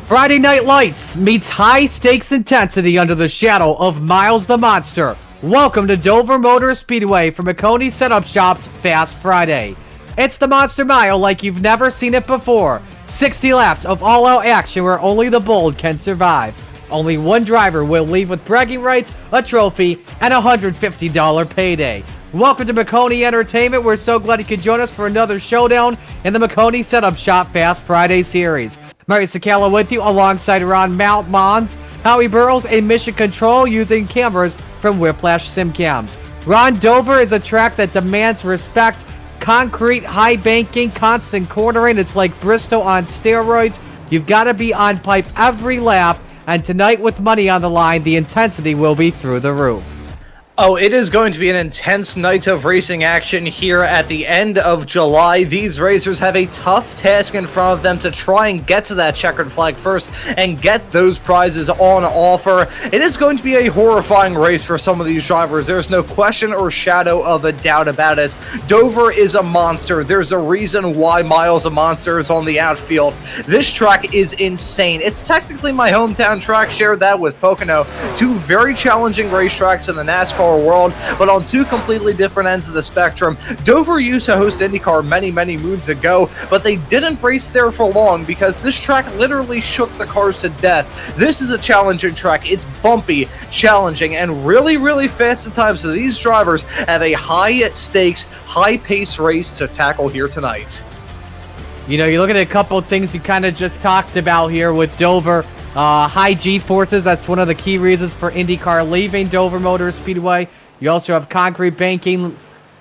Friday Night Lights meets high-stakes intensity under the shadow of Miles the Monster. Welcome to Dover Motor Speedway for Maconi Setup Shop's Fast Friday. It's the Monster Mile like you've never seen it before. 60 laps of all-out action where only the bold can survive. Only one driver will leave with bragging rights, a trophy, and a $150 payday. Welcome to Maconi Entertainment. We're so glad you could join us for another showdown in the Maconi Setup Shop Fast Friday series. Mary Sakala with you alongside Ron Mount Mons, Howie Burrows, and Mission Control using cameras from Whiplash SimCams. Ron, Dover is a track that demands respect. Concrete, high banking, constant cornering. It's like Bristol on steroids. You've got to be on pipe every lap. And tonight, with money on the line, the intensity will be through the roof. Oh, it is going to be an intense night of racing action here at the end of July. These racers have a tough task in front of them to try and get to that checkered flag first and get those prizes on offer. It is going to be a horrifying race for some of these drivers. There's no question or shadow of a doubt about it. Dover is a monster. There's a reason why Miles a Monster is on the outfield. This track is insane. It's technically my hometown track, shared that with Pocono. Two very challenging racetracks in the NASCAR world, but on two completely different ends of the spectrum. Dover used to host IndyCar many moons ago, but they didn't race there for long because this track literally shook the cars to death. This is a challenging track. It's bumpy, challenging, and really fast at times, so these drivers have a high-stakes, high-pace race to tackle here tonight. You know, you look at a couple of things you kind of just talked about here with Dover. High G-forces, that's one of the key reasons for IndyCar leaving Dover Motor Speedway. You also have concrete banking,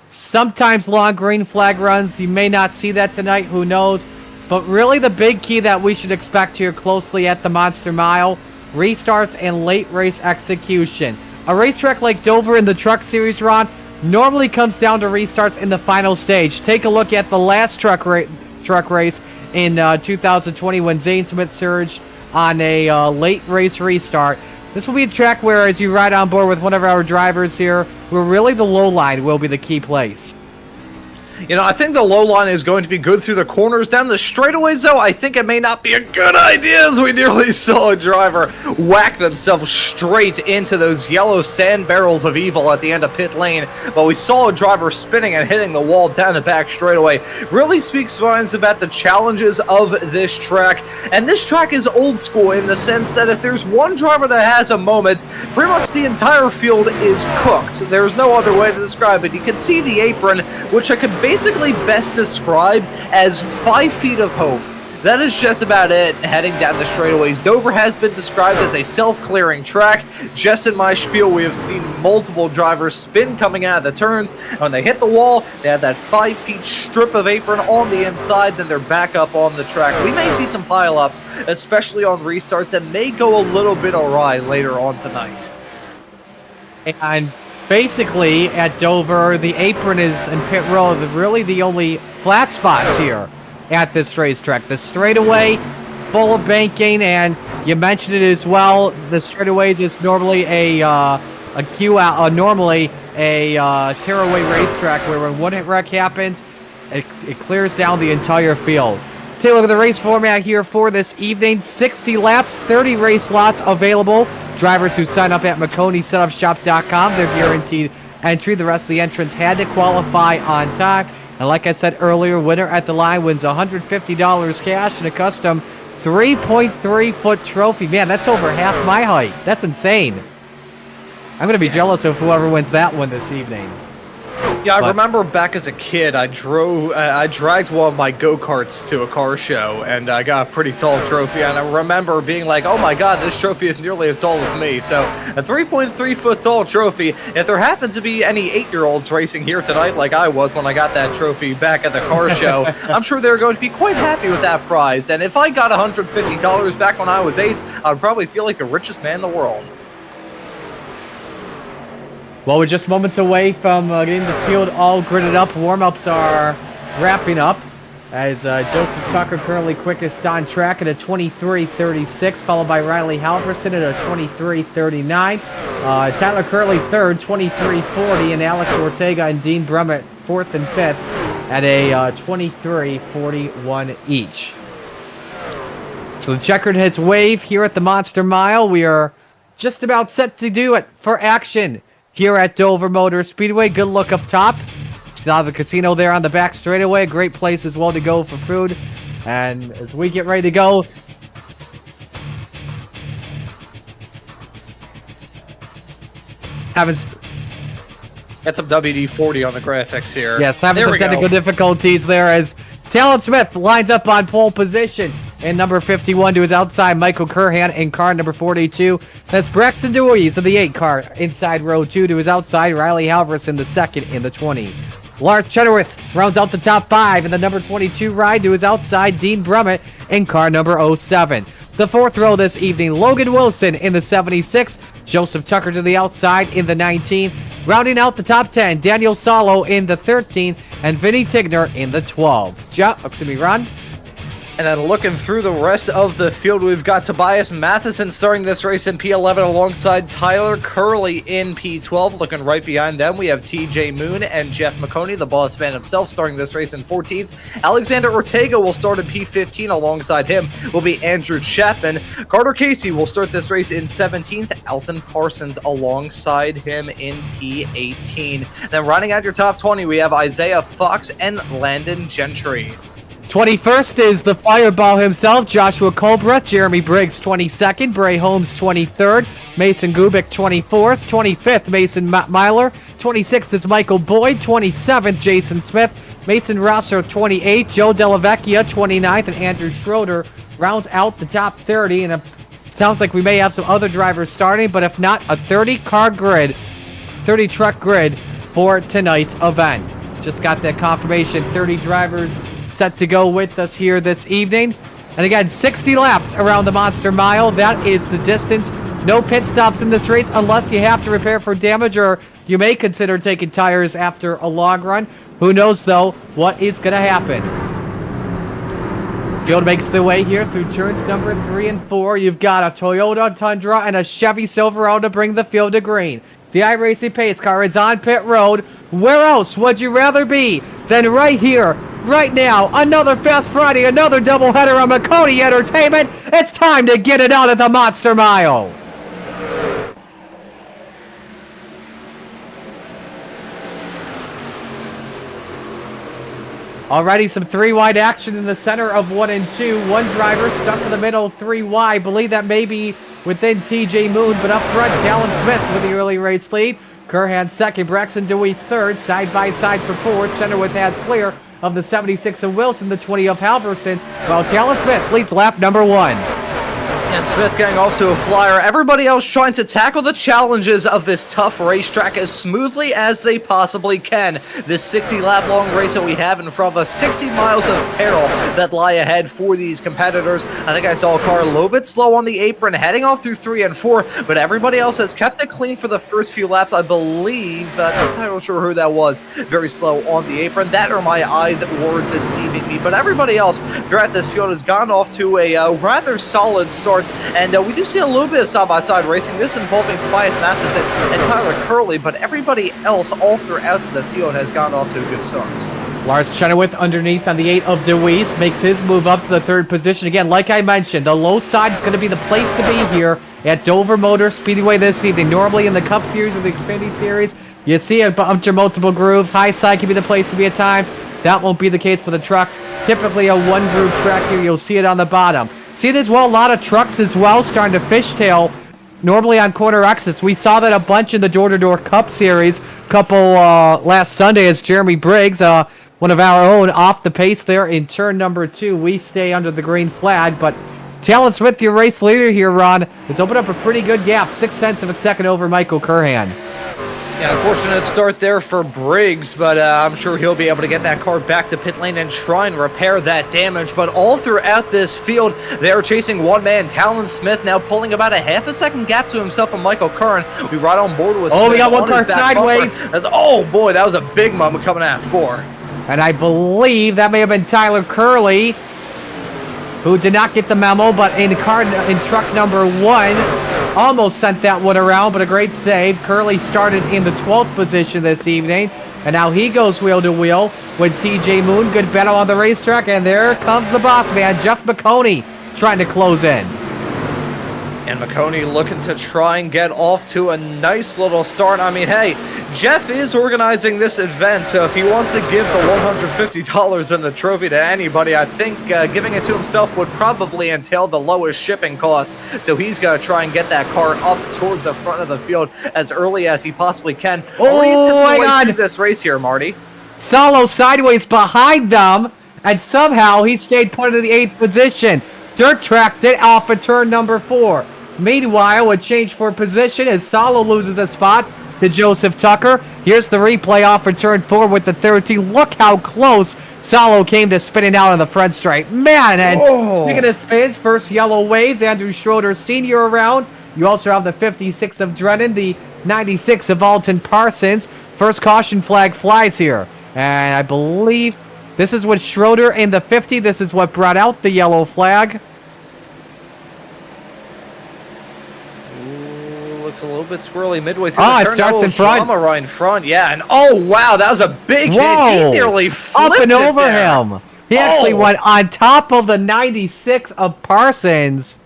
sometimes long green flag runs. You may not see that tonight, who knows. But really the big key that we should expect here closely at the Monster Mile, restarts and late race execution. A racetrack like Dover in the Truck Series, Ron, normally comes down to restarts in the final stage. Take a look at the last truck race in 2020 when Zane Smith surged on a late race restart. This will be a track where, as you ride on board with one of our drivers here, where really the low line will be the key place. You know, I think the low line is going to be good through the corners. Down the straightaways, though, I think it may not be a good idea, as we nearly saw a driver whack themselves straight into those yellow sand barrels of evil at the end of pit lane. But we saw a driver spinning and hitting the wall down the back straightaway. Really speaks volumes about the challenges of this track. And this track is old school in the sense that if there's one driver that has a moment, pretty much the entire field is cooked. There's no other way to describe it. You can see the apron, which I could basically best describe as 5 feet of hope. That is just about it heading down the straightaways. Dover has been described as a self-clearing track. Just in my spiel, we have seen multiple drivers spin coming out of the turns. And when they hit the wall, they have that 5 feet strip of apron on the inside, then they're back up on the track. We may see some pile-ups, especially on restarts, that may go a little bit awry later on tonight. And basically, at Dover, the apron is in pit row, really the only flat spots here at this racetrack. The straightaway, full of banking, and you mentioned it as well. The straightaways is normally a tearaway racetrack where when one hit wreck happens, it clears down the entire field. Take a look at the race format here for this evening. 60 laps, 30 race slots available. Drivers who sign up at MaconiSetupShop.com, they're guaranteed entry. The rest of the entrants had to qualify on time. And like I said earlier, winner at the line wins $150 cash and a custom 3.3-foot trophy. Man, that's over half my height. That's insane. I'm going to be jealous of whoever wins that one this evening. Yeah, I remember back as a kid, I dragged one of my go-karts to a car show, and I got a pretty tall trophy, and I remember being like, oh my god, this trophy is nearly as tall as me. So, a 3.3-foot tall trophy. If there happens to be any 8-year-olds racing here tonight, like I was when I got that trophy back at the car show, I'm sure they're going to be quite happy with that prize. And if I got $150 back when I was 8, I would probably feel like the richest man in the world. Well, we're just moments away from getting the field all gridded up. Warm-ups are wrapping up as Joseph Tucker currently quickest on track at a 23:36, followed by Riley Halverson at a 23:39. Tyler Curley third, 23:40, and Alex Ortega and Dean Brummett fourth and fifth at a 23:41 each. So the checkered hits wave here at the Monster Mile. We are just about set to do it for action here at Dover Motor Speedway. Good look up top. Saw the casino there on the back straightaway. Great place as well to go for food. And as we get ready to go, having Got some WD-40 on the graphics here. yes, having some technical difficulties there as Talon Smith lines up on pole position. And number 51 to his outside, Michael Curhan in car number 42. That's Braxton Dewey's of the 8 car inside row 2 to his outside. Riley Halverson the second in the 20. Lars Chenoweth rounds out the top 5 in the number 22 ride to his outside. Dean Brummett in car number 07. The 4th row this evening, Logan Wilson in the 76. Joseph Tucker to the outside in the 19. Rounding out the top 10, Daniel Salo in the 13. And Vinny Tigner in the 12. Ron? And then looking through the rest of the field, we've got Tobias Matheson starting this race in P11 alongside Tyler Curley in P12. Looking right behind them, we have TJ Moon and Jeff Maconi, the boss man himself, starting this race in 14th. Alexander Ortega will start in P15. Alongside him will be Andrew Chapman. Carter Casey will start this race in 17th. Alton Parsons alongside him in P18. Then rounding out your top 20, we have Isaiah Fox and Landon Gentry. 21st is the fireball himself, Joshua Colbreth. Jeremy Briggs, 22nd. Bray Holmes, 23rd. Mason Gubick, 24th. 25th, Mason Myler. 26th is Michael Boyd. 27th, Jason Smith. Mason Rosser, 28th. Joe Delavecchia, 29th. And Andrew Schroeder rounds out the top 30. And it sounds like we may have some other drivers starting, but if not, a 30-car grid, 30-truck grid for tonight's event. Just got that confirmation. 30 drivers set to go with us here this evening. And again, 60 laps around the Monster Mile. That is the distance. No pit stops in this race unless you have to repair for damage, or you may consider taking tires after a long run. Who knows, though, what is going to happen. Field makes the way here through turns number 3 and 4. You've got a Toyota Tundra and a Chevy Silverado to bring the field to green. The iRacing pace car is on pit road. Where else would you rather be than right here, right now? Another Fast Friday, another doubleheader on Maconi Entertainment. It's time to get it out at the Monster Mile. Already some 3-wide action in the center of 1 and 2. One driver stuck in the middle, 3 wide. Believe that may be within TJ Moon, but up front, Talon Smith with the early race lead. Curhan second, Braxton Dewey third, side by side for 4. Chenoweth has clear of the 76 of Wilson, the 20 of Halverson, while Talon Smith leads lap number 1. And Smith getting off to a flyer. Everybody else trying to tackle the challenges of this tough racetrack as smoothly as they possibly can. This 60-lap long race that we have in front of us, 60 miles of peril that lie ahead for these competitors. I think I saw a car a little bit slow on the apron heading off through 3 and 4, but everybody else has kept it clean for the first few laps. I believe, I'm not sure who that was, very slow on the apron. That or my eyes were deceiving me, but everybody else throughout this field has gone off to a rather solid start. And we do see a little bit of side-by-side racing, this involving Tobias Matheson and Tyler Curley, but everybody else all throughout the field has gone off to a good start. Lars Chenoweth underneath on the 8 of DeWeese makes his move up to the 3rd position. Again, like I mentioned, the low side is going to be the place to be here at Dover Motor Speedway this evening. Normally in the Cup Series or the Xfinity Series, you see a bunch of multiple grooves. High side can be the place to be at times. That won't be the case for the truck. Typically a 1-groove track here. You'll see it on the bottom. See it as well, a lot of trucks as well starting to fishtail normally on corner exits. We saw that a bunch in the door-to-door Cup Series couple last Sunday as Jeremy Briggs, one of our own, off the pace there in turn number 2. We stay under the green flag, but Talon Smith, your race leader here, Ron, has opened up a pretty good gap, 0.6 of a second over Michael Curhan. Yeah, unfortunate start there for Briggs, but I'm sure he'll be able to get that car back to pit lane and try and repair that damage. But all throughout this field, they're chasing one man, Talon Smith, now pulling about a half a second gap to himself and Michael Curran. We right on board with Smith. We got one car sideways. Oh boy, that was a big moment coming out of 4. And I believe that may have been Tyler Curley, who did not get the memo, but in truck number 1, almost sent that one around, but a great save. Curley started in the 12th position this evening, and now he goes wheel to wheel with TJ Moon. Good battle on the racetrack, and there comes the boss man, Jeff Maconi, trying to close in. And Maconi looking to try and get off to a nice little start. I mean, hey, Jeff is organizing this event, so if he wants to give the $150 and the trophy to anybody, I think giving it to himself would probably entail the lowest shipping cost. So he's going to try and get that car up towards the front of the field as early as he possibly can. Oh, my God. This race here, Marty. Solo sideways behind them, and somehow he stayed put in the 8th position. Dirt tracked it off of turn number 4. Meanwhile, a change for position as Solo loses a spot to Joseph Tucker. Here's the replay off of turn 4 with the 13. Look how close Solo came to spinning out on the front straight. Man, and speaking of spins, first yellow waves, Andrew Schroeder Sr. around. You also have the 56 of Drennan, the 96 of Alton Parsons. First caution flag flies here. And I believe this is what Schroeder in the 50. This is what brought out the yellow flag. Looks a little bit squirrely midway through the turn. It starts in front. Drama right in front, yeah. And oh, wow, that was a big hit. He nearly flipped up and over there. him. He actually went on top of the 96 of Parsons.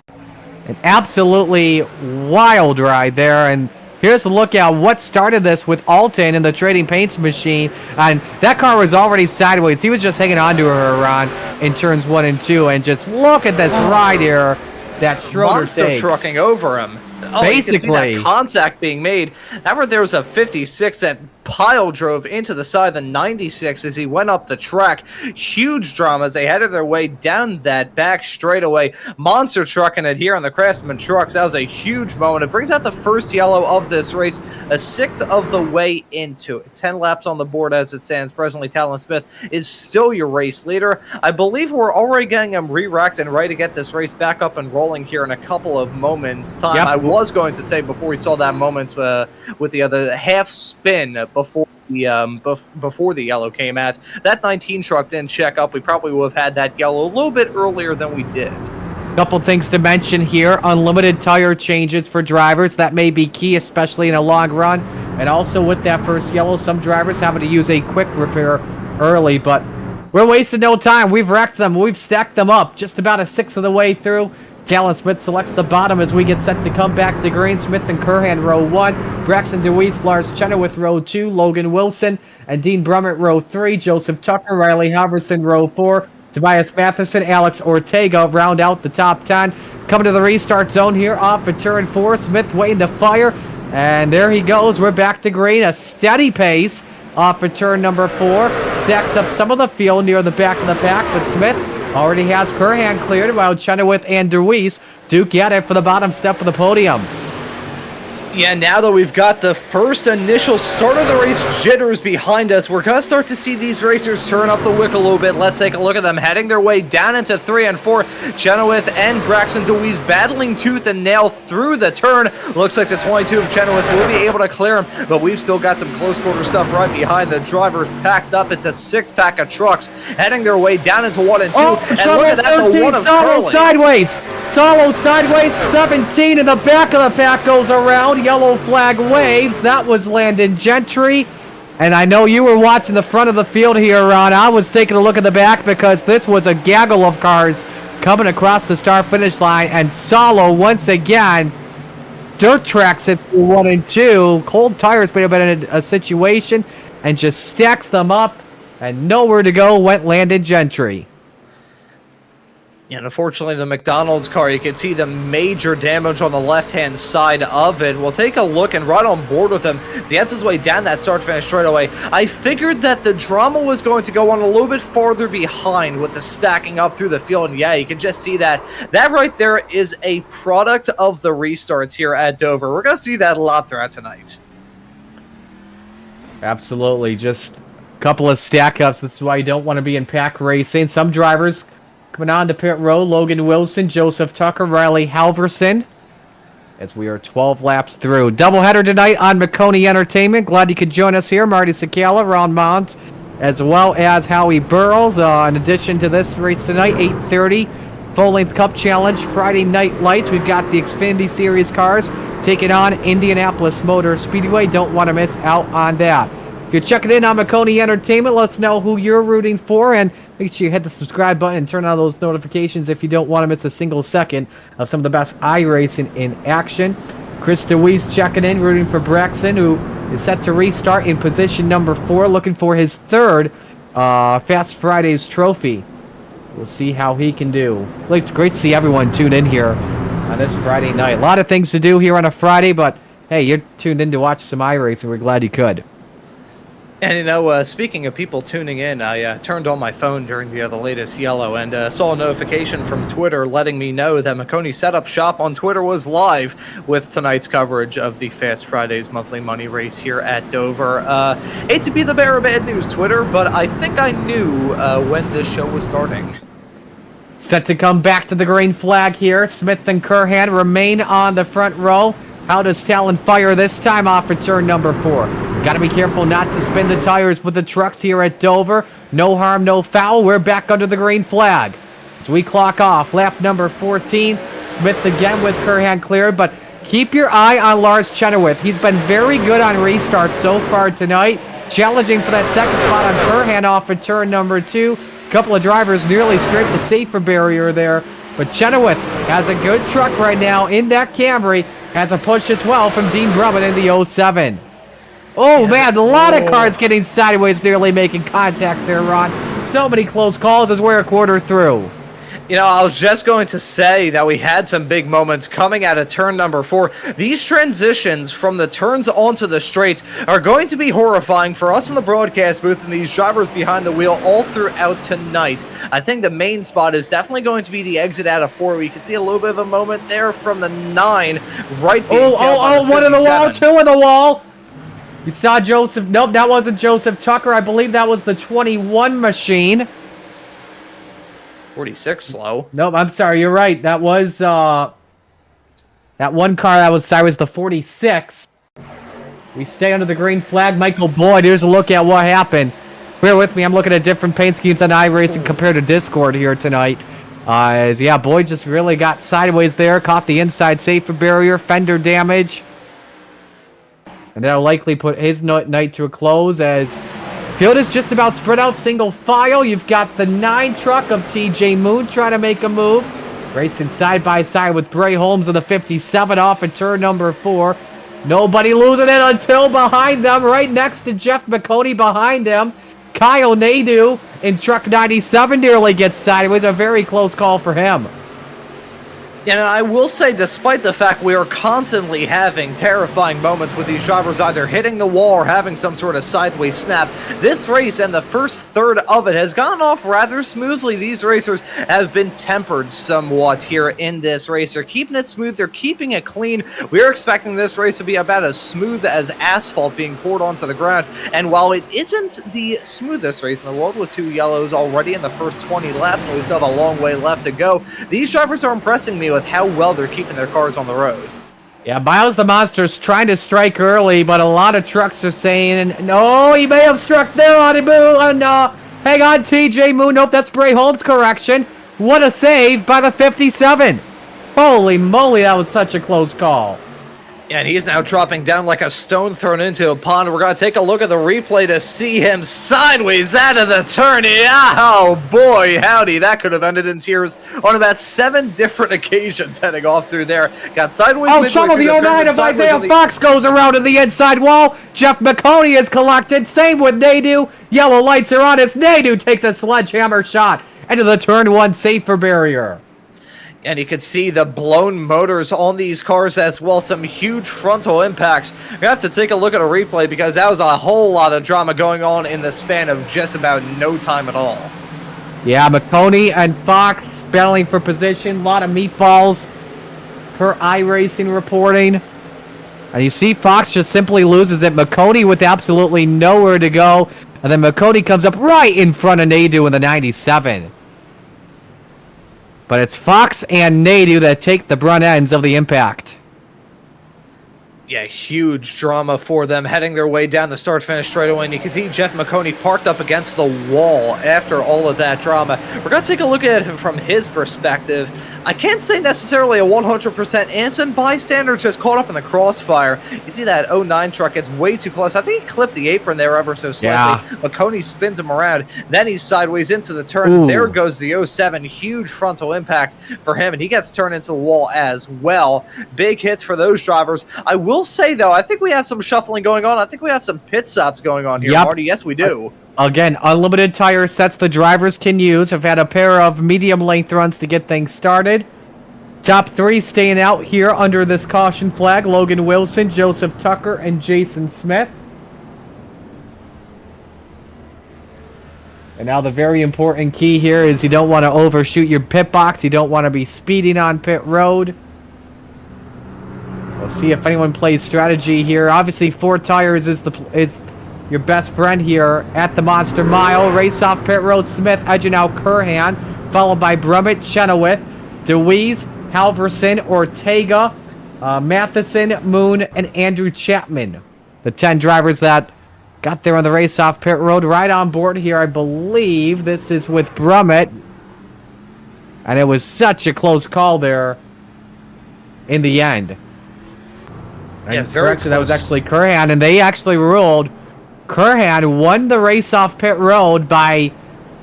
An absolutely wild ride there. And here's a look at what started this with Alton and the Trading Paints machine. And that car was already sideways. He was just hanging on to her, Ron, in turns 1 and 2. And just look at this ride here that Schroeder Monster takes. Trucking over him. Oh, basically, you can see that contact being made. That right there was a 56 that pile drove into the side of the 96 as he went up the track. Huge drama as they headed their way down that back straightaway. Monster trucking it here on the Craftsman trucks. That was a huge moment. It brings out the first yellow of this race, a 6th of the way into it. 10 laps on the board as it stands. Presently, Talon Smith is still your race leader. I believe we're already getting him re-racked and ready to get this race back up and rolling here in a couple of moments' time. Yep. I was going to say before we saw that moment with the other half spin before the yellow came at, that 19 truck didn't check up. We probably would have had that yellow a little bit earlier than we did. Couple things to mention here. Unlimited tire changes for drivers. That may be key, especially in a long run. And also with that first yellow, some drivers having to use a quick repair early. But we're wasting no time. We've wrecked them. We've stacked them up. Just about a 6th of the way through. Talon Smith selects the bottom as we get set to come back to green. Smith and Curhan row 1. Braxton DeWeese, Lars Chenoweth row 2. Logan Wilson and Dean Brummett row 3. Joseph Tucker, Riley Halverson row 4. Tobias Matheson, Alex Ortega round out the top 10. Coming to the restart zone here off of turn 4. Smith waiting to fire. And there he goes. We're back to green. A steady pace off of turn number 4. Stacks up some of the field near the back of the pack, but Smith already has Curhan cleared while Chenoweth and DeWeese duke at it for the bottom step of the podium. Yeah, now that we've got the first initial start of the race jitters behind us, we're going to start to see these racers turn up the wick a little bit. Let's take a look at them heading their way down into 3 and 4. Chenoweth and Braxton DeWeese battling tooth and nail through the turn. Looks like the 22 of Chenoweth will be able to clear him, but we've still got some close quarter stuff right behind the drivers packed up. It's a 6-pack of trucks heading their way down into 1 and 2. And look at that, the one of Curly. Sideways. Solo sideways. 17 in the back of the pack goes around. Yellow flag waves. That was Landon Gentry. And I know you were watching the front of the field here, Ron. I was taking a look at the back because this was a gaggle of cars coming across the start finish line. And Solo, once again, dirt tracks it through 1 and 2. Cold tires may have been in a situation and just stacks them up. And nowhere to go went Landon Gentry. And unfortunately, the McDonald's car, you can see the major damage on the left-hand side of it. We'll take a look and right on board with him. He heads his way down that start-finish straightaway. I figured that the drama was going to go on a little bit farther behind with the stacking up through the field. And yeah, you can just see that. That right there is a product of the restarts here at Dover. We're going to see that a lot throughout tonight. Absolutely. Just a couple of stack-ups. This is why you don't want to be in pack racing. Some drivers coming on to pit road, Logan Wilson, Joseph Tucker, Riley Halverson, as we are 12 laps through. Doubleheader tonight on Maconi Entertainment. Glad you could join us here. Marty Sakala, Ron Mount, as well as Howie Burrows. In addition to this race tonight, 8:30, full-length Cup Challenge, Friday Night Lights. We've got the Xfinity Series cars taking on Indianapolis Motor Speedway. Don't want to miss out on that. If you're checking in on Maconi Entertainment, let us know who you're rooting for, and make sure you hit the subscribe button and turn on those notifications if you don't want to miss a single second of some of the best iRacing in action. Chris DeWeese checking in, rooting for Braxton, who is set to restart in position number 4, looking for his third Fast Fridays trophy. We'll see how he can do. It's great to see everyone tune in here on this Friday night. A lot of things to do here on a Friday, but hey, you're tuned in to watch some iRacing. We're glad you could. And you know, speaking of people tuning in, I turned on my phone during the latest yellow and saw a notification from Twitter letting me know that Maconi Setup Shop on Twitter was live with tonight's coverage of the Fast Fridays monthly money race here at Dover. Hate to be the bearer of bad news, Twitter, but I think I knew when this show was starting. Set to come back to the green flag here. Smith and Curhan remain on the front row. How does Talon fire this time off at turn number 4? Got to be careful not to spin the tires with the trucks here at Dover. No harm, no foul. We're back under the green flag. As we clock off, lap number 14. Smith again with Curhan cleared, but keep your eye on Lars Chenoweth. He's been very good on restarts so far tonight. Challenging for that second spot on Curhan off at turn number 2. A couple of drivers nearly scraped the safer barrier there, but Chenoweth has a good truck right now in that Camry. Has a push as well from Dean Grubbin in the 07. Oh, man, a lot of cars getting sideways, nearly making contact there, Ron. So many close calls as we're a quarter through. You know, I was just going to say that we had some big moments coming out of turn number 4. These transitions from the turns onto the straights are going to be horrifying for us in the broadcast booth and these drivers behind the wheel all throughout tonight. I think the main spot is definitely going to be the exit out of 4. We can see a little bit of a moment there from the 9 right being tailed by the 57. One in the wall, 2 in the wall. You saw Joseph. Nope, that wasn't Joseph Tucker. I believe that was the 21 machine. 46 slow. Nope, I'm sorry. You're right. That was that one car that was the 46. We stay under the green flag. Michael Boyd, here's a look at what happened. Bear with me. I'm looking at different paint schemes on iRacing compared to Discord here tonight. Yeah, Boyd just really got sideways there. Caught the inside safer barrier. Fender damage. And that'll likely put his night to a close as field is just about spread out single file. You've got the 9 truck of TJ Moon trying to make a move. Racing side by side with Bray Holmes of the 57 off at turn number 4. Nobody losing it until behind them, right next to Jeff Maconi behind him. Kyle Nadeau in truck 97 nearly gets sideways. A very close call for him. And I will say, despite the fact we are constantly having terrifying moments with these drivers either hitting the wall or having some sort of sideways snap, this race and the first third of it has gone off rather smoothly. These racers have been tempered somewhat here in this race. They're keeping it smooth. They're keeping it clean. We're expecting this race to be about as smooth as asphalt being poured onto the ground. And while it isn't the smoothest race in the world with 2 yellows already in the first 20 laps, and we still have a long way left to go, these drivers are impressing me with how well they're keeping their cars on the road. Yeah, Miles the Monster's trying to strike early, but a lot of trucks are saying, no, he may have struck there on him. Hang on, TJ Moon. Nope, that's Bray Holmes' correction. What a save by the 57. Holy moly, that was such a close call. And he's now dropping down like a stone thrown into a pond. We're going to take a look at the replay to see him sideways out of the turn. Oh, boy, howdy. That could have ended in tears on about 7 different occasions heading off through there. Got sideways. Oh, trouble. The 09 of Isaiah Fox goes around to the inside wall. Jeff Maconi is collected. Same with Nadeau. Yellow lights are on as Nadeau takes a sledgehammer shot into the turn 1 safer barrier. And you can see the blown motors on these cars as well. Some huge frontal impacts. We have to take a look at a replay because that was a whole lot of drama going on in the span of just about no time at all. Yeah, Maconi and Fox battling for position. A lot of meatballs per iRacing reporting. And you see Fox just simply loses it. Maconi with absolutely nowhere to go. And then Maconi comes up right in front of Nadeau in the 97. But it's Fox and Nadeau that take the brunt ends of the impact. Yeah, huge drama for them heading their way down the start-finish straightaway, and you can see Jeff Maconi parked up against the wall after all of that drama. We're going to take a look at it from his perspective. I can't say necessarily a 100% innocent bystander, just caught up in the crossfire. You see that 09 truck gets way too close. I think he clipped the apron there ever so slightly. Yeah. Maconi spins him around, then he's sideways into the turn. Ooh. There goes the 07, huge frontal impact for him, and he gets turned into the wall as well. Big hits for those drivers. I will say, though, I think we have some shuffling going on. I think we have some pit stops going on here, Marty. Yes, we do. Again, unlimited tire sets the drivers can use. Have had a pair of medium-length runs to get things started. Top 3 staying out here under this caution flag. Logan Wilson, Joseph Tucker, and Jason Smith. And now the very important key here is you don't want to overshoot your pit box. You don't want to be speeding on pit road. We'll see if anyone plays strategy here. Obviously, 4 tires is your best friend here at the Monster Mile. Race off pit road. Smith edging out Curhan, followed by Brummett, Chenoweth, DeWeese, Halverson, Ortega, Matheson, Moon, and Andrew Chapman. The 10 drivers that got there on the race off pit road. Right on board here, I believe this is with Brummett. And it was such a close call there in the end. And yeah, very close. That was actually Curhan, and they actually ruled Curhan won the race off pit road by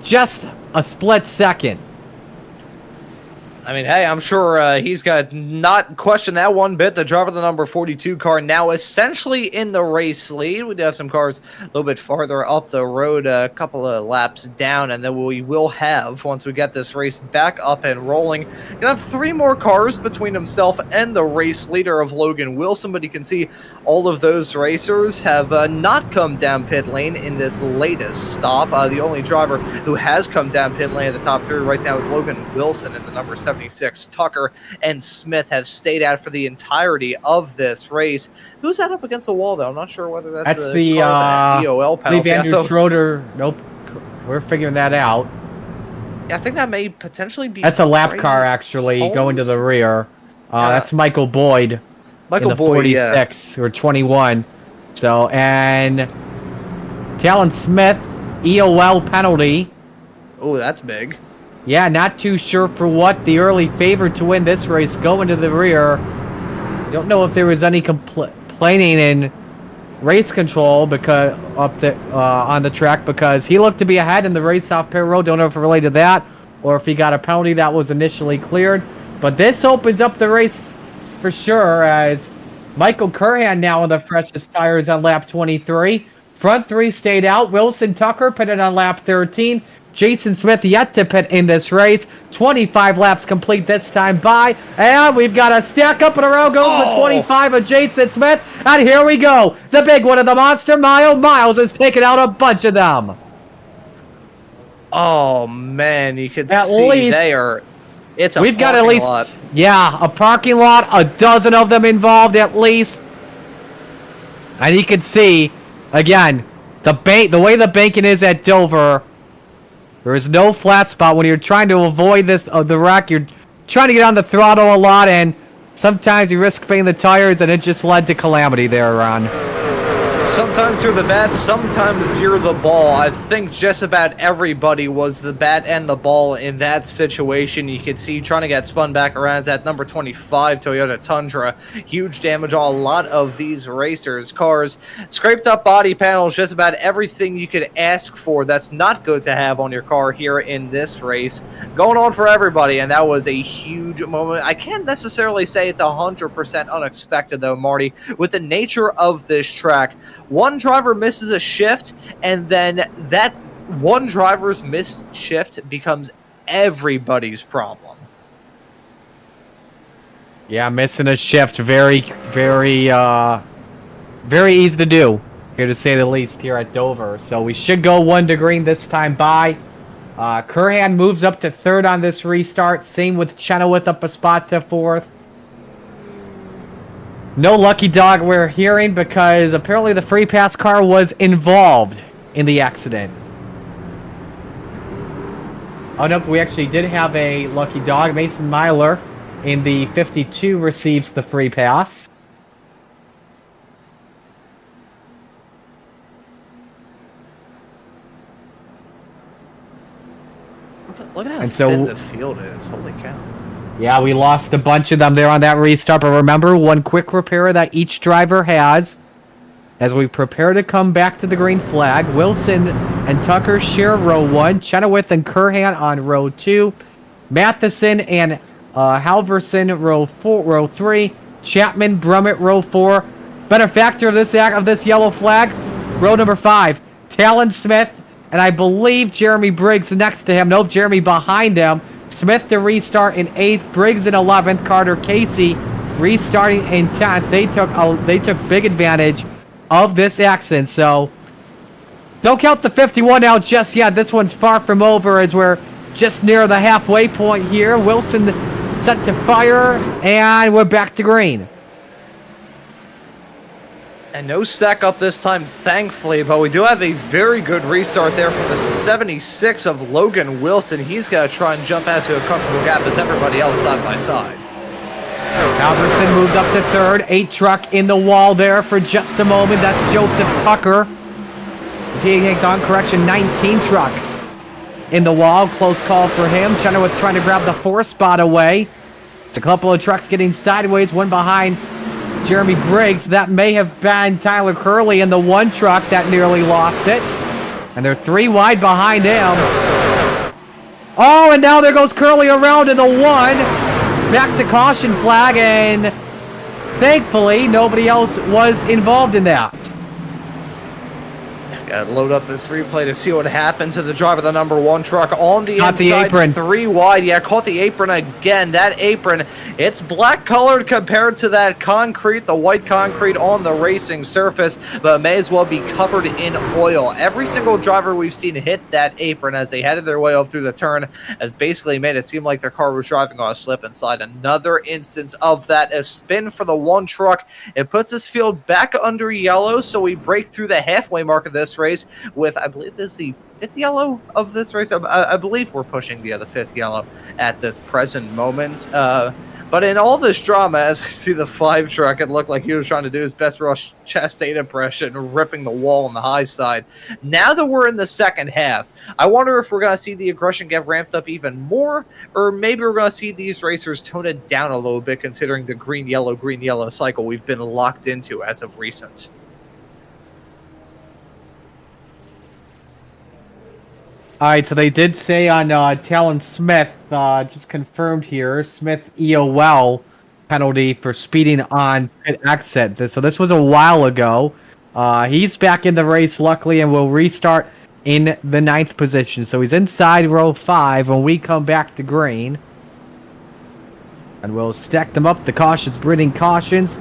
just a split second. I mean, hey, I'm sure he's got not questioned that one bit. The driver of the number 42 car now essentially in the race lead. We do have some cars a little bit farther up the road, a couple of laps down, and then we will have, once we get this race back up and rolling, you're going to have 3 more cars between himself and the race leader of Logan Wilson, but you can see all of those racers have not come down pit lane in this latest stop. The only driver who has come down pit lane at the top 3 right now is Logan Wilson in the number 76. Tucker and Smith have stayed out for the entirety of this race. Who's that up against the wall, though? I'm not sure whether that's the EOL penalty. Andrew Schroeder. Nope. We're figuring that out. I think that may potentially be... That's a lap car, actually, going to the rear. That's Michael Boyd. Michael in the Boyd, 46 or 21. So, and Talon Smith, EOL penalty. Oh, that's big. Yeah, not too sure for what. The early favorite to win this race going to the rear. Don't know if there was any complaining in race control because up the on the track, because he looked to be ahead in the race off pit road. Don't know if it related to that or if he got a penalty that was initially cleared. But this opens up the race for sure, as Michael Curhan now on the freshest tires on lap 23. Front 3 stayed out. Wilson Tucker pitted on lap 13. Jason Smith yet to pit in this race. 25 laps complete this time by. And we've got a stack up in a row. Goes the 25 of Jason Smith. And here we go. The big one of the Monster Mile. Miles has taken out a bunch of them. Oh, man. You can see they are... It's a We've got at least... lot. Yeah, a parking lot. A dozen of them involved at least. And you can see, again, the way the banking is at Dover... There is no flat spot when you're trying to avoid the wreck. You're trying to get on the throttle a lot, and sometimes you risk paying the tires, and it just led to calamity there, Ron. Sometimes you're the bat, sometimes you're the ball. I think just about everybody was the bat and the ball in that situation. You could see trying to get spun back around that number 25 Toyota Tundra. Huge damage on a lot of these racers' cars. Scraped up body panels, just about everything you could ask for that's not good to have on your car here in this race. Going on for everybody, and that was a huge moment. I can't necessarily say it's 100% unexpected, though, Marty. With the nature of this track, one driver misses a shift, and then that one driver's missed shift becomes everybody's problem. Yeah, missing a shift, very, very, very easy to do, here to say the least, here at Dover. So we should go 1 to green this time by. Curhan moves up to 3rd on this restart. Same with Chenoweth up a spot to 4th. No lucky dog we're hearing, because apparently the free pass car was involved in the accident. Oh, no, we actually did have a lucky dog. Mason Myler in the 52 receives the free pass. Look at how And so- thin the field is. Holy cow. Yeah, we lost a bunch of them there on that restart, but remember, one quick repair that each driver has as we prepare to come back to the green flag. Wilson and Tucker share row 1, Chenoweth and Curhan on row 2, Matheson and Halverson row 3, Chapman, Brummett row 4. Benefactor of this yellow flag, row number 5, Talon Smith, and I believe Jeremy Briggs next to him. Nope, Jeremy behind him. Smith to restart in 8th, Briggs in 11th, Carter Casey restarting in 10th. They took big advantage of this accident, so don't count the 51 out just yet. This one's far from over as we're just near the halfway point here. Wilson set to fire, and we're back to green. And no stack up this time, thankfully, but we do have a very good restart there from the 76 of Logan Wilson. He's got to try and jump out to a comfortable gap as everybody else side by side. Halverson moves up to 3rd. 8 truck in the wall there for just a moment. That's Joseph Tucker. He takes on correction 19 truck in the wall. Close call for him. Chenoweth trying to grab the 4th spot away. It's a couple of trucks getting sideways. One behind Jeremy Briggs. That may have been Tyler Curley in the 1 truck that nearly lost it. And they're 3 wide behind him. Oh, and now there goes Curley around in the 1. Back to caution flag, and thankfully nobody else was involved in that. Gotta load up this replay to see what happened to the driver of the number 1 truck on the Caught the inside, apron. 3 wide. Yeah, caught the apron again. That apron, it's black colored compared to that concrete, the white concrete on the racing surface, but may as well be covered in oil. Every single driver we've seen hit that apron as they headed their way up through the turn has basically made it seem like their car was driving on a slip and slide. Another instance of that. A spin for the 1 truck. It puts this field back under yellow, so we break through the halfway mark of this race with, I believe this is the 5th yellow of this race. I believe we're pushing the 5th yellow at this present moment. But in all this drama, as I see the 5 truck, it looked like he was trying to do his best Rush Chastain impression, ripping the wall on the high side. Now that we're in the second half, I wonder if we're going to see the aggression get ramped up even more, or maybe we're going to see these racers tone it down a little bit, considering the green-yellow cycle we've been locked into as of recent. All right, so they did say on Talon Smith, just confirmed here, Smith EOL penalty for speeding on pit exit. So this was a while ago. He's back in the race, luckily, and will restart in the 9th position. So he's inside row 5 when we come back to green. And we'll stack them up, the cautions, breeding cautions.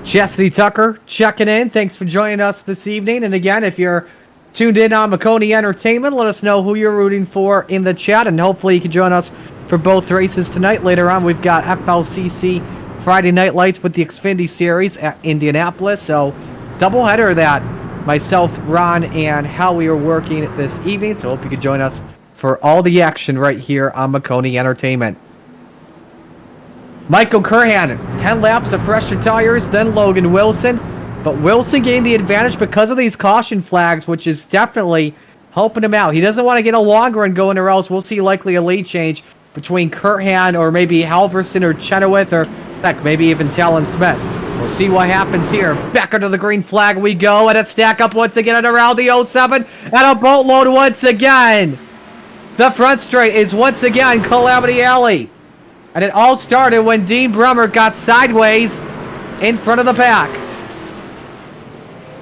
Chastity Tucker checking in. Thanks for joining us this evening. And again, if you're tuned in on Maconi Entertainment, let us know who you're rooting for in the chat, and hopefully you can join us for both races tonight. Later on, we've got FLCC Friday Night Lights with the Xfinity Series at Indianapolis. So, doubleheader that myself, Ron, and Howie are working this evening. So, hope you can join us for all the action right here on Maconi Entertainment. Michael Curhan, 10 laps of fresher tires, then Logan Wilson. But Wilson gained the advantage because of these caution flags, which is definitely helping him out. He doesn't want to get a long run going, or else we'll see likely a lead change between Curhan or maybe Halverson or Chenoweth, or heck, maybe even Talon Smith. We'll see what happens here. Back under the green flag we go, and a stack up once again and around the 07, and a boatload once again. The front straight is once again Calamity Alley. And it all started when Dean Brummert got sideways in front of the pack.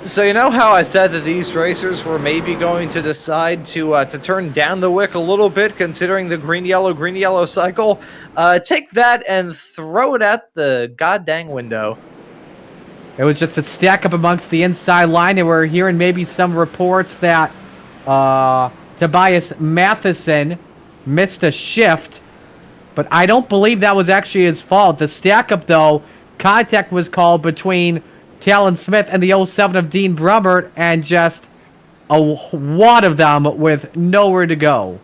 So you know how I said that these racers were maybe going to decide to turn down the wick a little bit, considering the green-yellow cycle? Take that and throw it at the goddamn window. It was just a stack up amongst the inside line, and we're hearing maybe some reports that Tobias Matheson missed a shift, but I don't believe that was actually his fault. The stack up, though, contact was called between Talon Smith and the 07 of Dean Brummert, and just a wad of them with nowhere to go.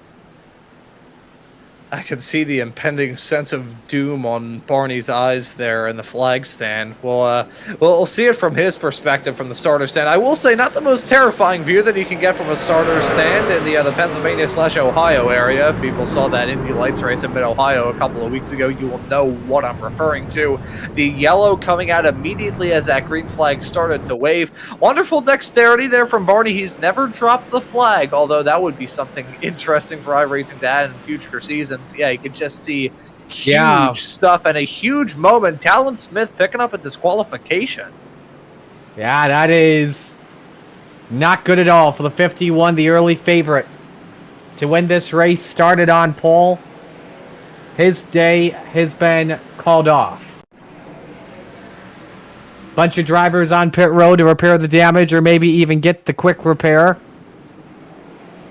I can see the impending sense of doom on Barney's eyes there in the flag stand. We'll see it from his perspective from the starter stand. I will say, not the most terrifying view that you can get from a starter stand in the Pennsylvania/Ohio area. If people saw that Indy Lights race in Mid-Ohio a couple of weeks ago, you will know what I'm referring to. The yellow coming out immediately as that green flag started to wave. Wonderful dexterity there from Barney. He's never dropped the flag, although that would be something interesting for iRacing to add in future seasons. Yeah, you could just see huge stuff and a huge moment. Talon Smith picking up a disqualification. Yeah, that is not good at all for the 51, the early favorite to win this race. Started on pole. His day has been called off. Bunch of drivers on pit road to repair the damage or maybe even get the quick repair.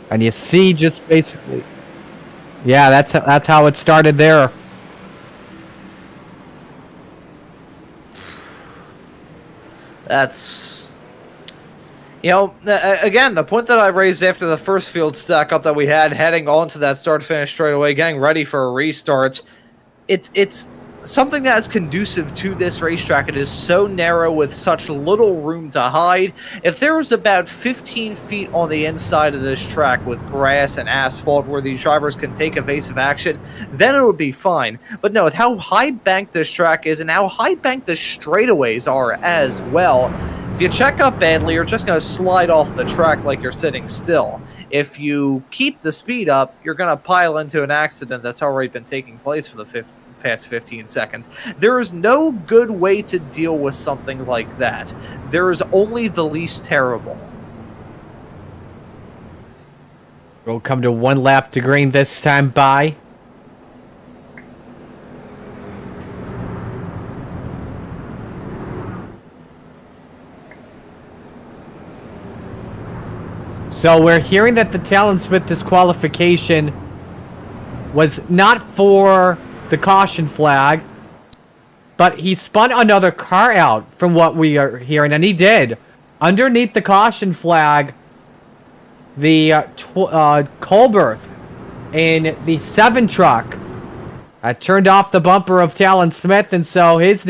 And you see just basically... Yeah, that's how it started there. That's, you know, again, the point that I raised after the first field stack up that we had heading on to that start-finish straightaway, getting ready for a restart, it's something that's conducive to this racetrack. It is so narrow with such little room to hide. If there was about 15 feet on the inside of this track with grass and asphalt where these drivers can take evasive action, then it would be fine. But no, with how high banked this track is and how high banked the straightaways are as well, if you check up badly, you're just going to slide off the track like you're sitting still. If you keep the speed up, you're going to pile into an accident that's already been taking place for the past 15 seconds. There is no good way to deal with something like that. There is only the least terrible. We'll come to one lap to green this time by. So we're hearing that the Talon Smith disqualification was not for the caution flag, but he spun another car out from what we are hearing, and he did. Underneath the caution flag, the Colberth in the 7 truck turned off the bumper of Talon Smith, and so he has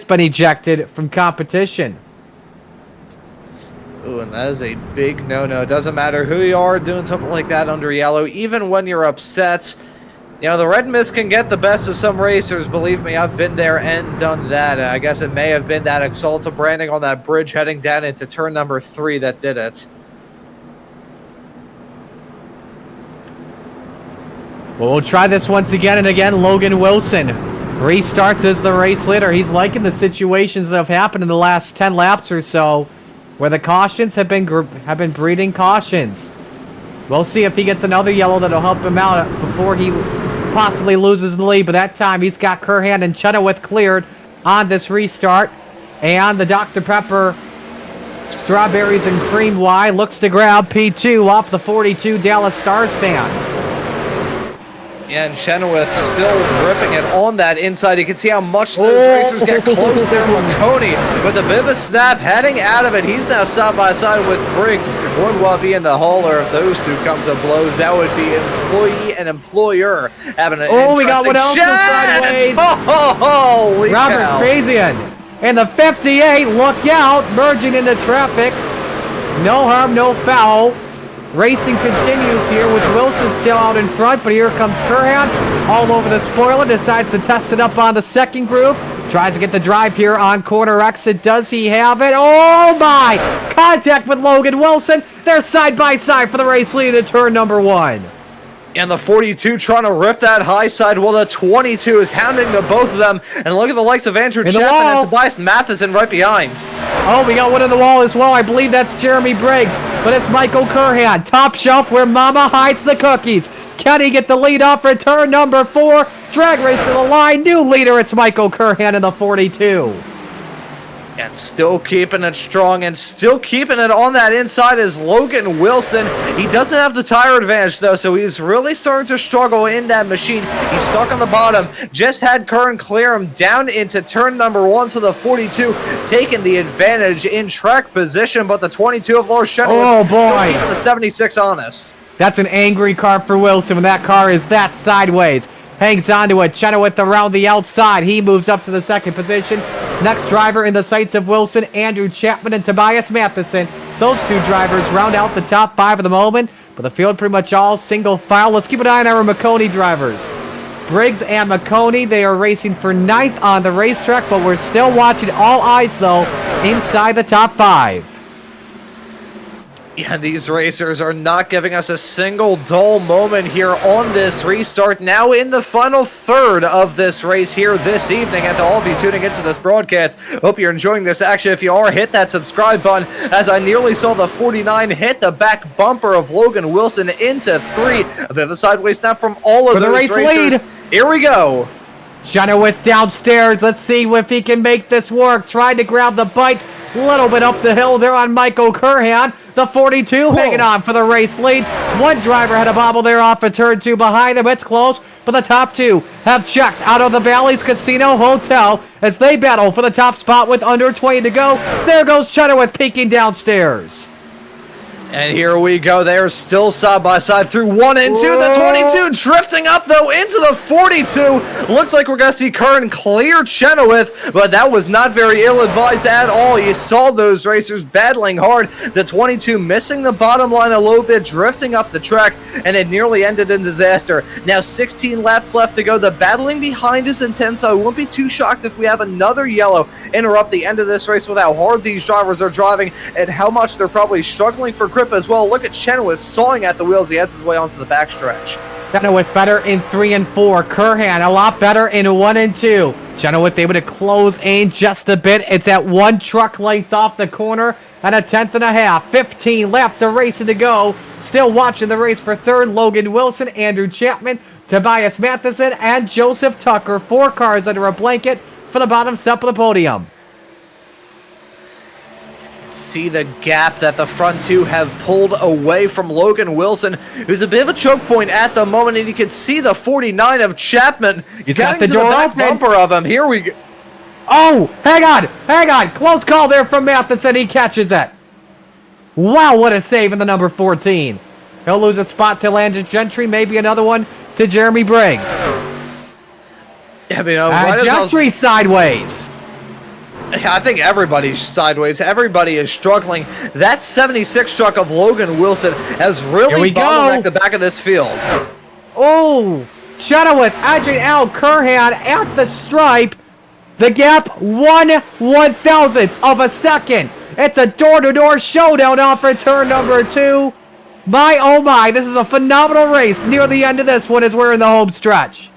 been ejected from competition. Ooh, and that is a big no-no. Doesn't matter who you are doing something like that under yellow, even when you're upset. You know, the red mist can get the best of some racers. Believe me, I've been there and done that. I guess it may have been that Axalta branding on that bridge heading down into turn number 3 that did it. Well, we'll try this once again and again. Logan Wilson restarts as the race leader. He's liking the situations that have happened in the last 10 laps or so, where the cautions have been breeding cautions. We'll see if he gets another yellow that'll help him out before he possibly loses the lead. But that time, he's got Curhan and Chenoweth cleared on this restart. And the Dr. Pepper Strawberries and Cream Y looks to grab P2 off the 42 Dallas Stars fan. And Chenoweth still ripping it on that inside. You can see how much those racers get close there. Maconi with a bit of a snap heading out of it. He's now side by side with Briggs. Wouldn't want to be in the hauler if those two come to blows. That would be employee and employer having an interesting we got one else sideways. Holy Robert cow. Fazian in the 58. Look out, merging into traffic. No harm, no foul. Racing continues here with Wilson still out in front, but here comes Curhan all over the spoiler, decides to test it up on the second groove, tries to get the drive here on corner exit. Does he have it? Oh my! Contact with Logan Wilson. They're side by side for the race lead at turn number 1. And the 42 trying to rip that high side while the 22 is hounding the both of them. And look at the likes of Andrew Chapman and Tobias Matheson right behind. Oh, we got one in the wall as well. I believe that's Jeremy Briggs, but it's Michael Curhan. Top shelf where Mama hides the cookies. Can he get the lead off for turn number 4? Drag race to the line. New leader, it's Michael Curhan in the 42. And still keeping it strong and still keeping it on that inside is Logan Wilson. He doesn't have the tire advantage, though, so he's really starting to struggle in that machine. He's stuck on the bottom. Just had Curran clear him down into turn number 1, so the 42 taking the advantage in track position, but the 22 of Lars Chenoweth still keeping the 76 honest. That's an angry car for Wilson when that car is that sideways. Hangs on to it. Chenoweth around the outside. He moves up to the second position. Next driver in the sights of Wilson, Andrew Chapman and Tobias Matheson. Those two drivers round out the top 5 at the moment, but the field pretty much all single file. Let's keep an eye on our Maconi drivers. Briggs and Maconi, they are racing for 9th on the racetrack, but we're still watching all eyes, though, inside the top 5. Yeah, these racers are not giving us a single dull moment here on this restart. Now in the final third of this race here this evening. And to all of you tuning into this broadcast, hope you're enjoying this action. If you are, hit that subscribe button, as I nearly saw the 49 hit the back bumper of Logan Wilson into 3. A bit of a sideways snap from all of those race racers. lead. Here we go. Chenoweth downstairs. Let's see if he can make this work. Tried to grab the bike. A little bit up the hill there on Michael Curhan. The 42 hanging on for the race lead. One driver had a bobble there off of turn 2 behind him. It's close, but the top 2 have checked out of the Bally's Casino Hotel as they battle for the top spot with under 20 to go. There goes Chenoweth peeking downstairs. And here we go. They are still side by side through 1 and 2. The 22 drifting up, though, into the 42. Looks like we're going to see Curran clear Chenoweth, but that was not very ill-advised at all. You saw those racers battling hard. The 22 missing the bottom line a little bit, drifting up the track, and it nearly ended in disaster. Now 16 laps left to go. The battling behind is intense. I won't be too shocked if we have another yellow interrupt the end of this race with how hard these drivers are driving and how much they're probably struggling for grip as well. Look at Chenoweth sawing at the wheels. He heads his way onto the backstretch. Chenoweth better in 3 and 4. Curhan a lot better in 1 and 2. Chenoweth able to close in just a bit. It's at 1 truck length off the corner and a 10th and a half. 15 laps of racing to go. Still watching the race for 3rd. Logan Wilson, Andrew Chapman, Tobias Matheson, and Joseph Tucker. 4 cars under a blanket for the bottom step of the podium. See the gap that the front 2 have pulled away from Logan Wilson, who's a bit of a choke point at the moment, and you can see the 49 of Chapman. He's got the to door the back open. bumper of him. Here we go. Oh, hang on. Close call there from Matheson. He catches it. Wow, what a save in the number 14. He'll lose a spot to Landon Gentry, maybe another one to Jeremy Briggs. Yeah, right Gentry sideways. I think everybody's sideways. Everybody is struggling. That 76 truck of Logan Wilson has really bottlenecked the back of this field. Oh, Chenoweth edging out Curhan at the stripe. The gap, 1/1000th of a second. It's a door-to-door showdown off for turn number 2. My, oh my, this is a phenomenal race near the end of this one as we're in the home stretch.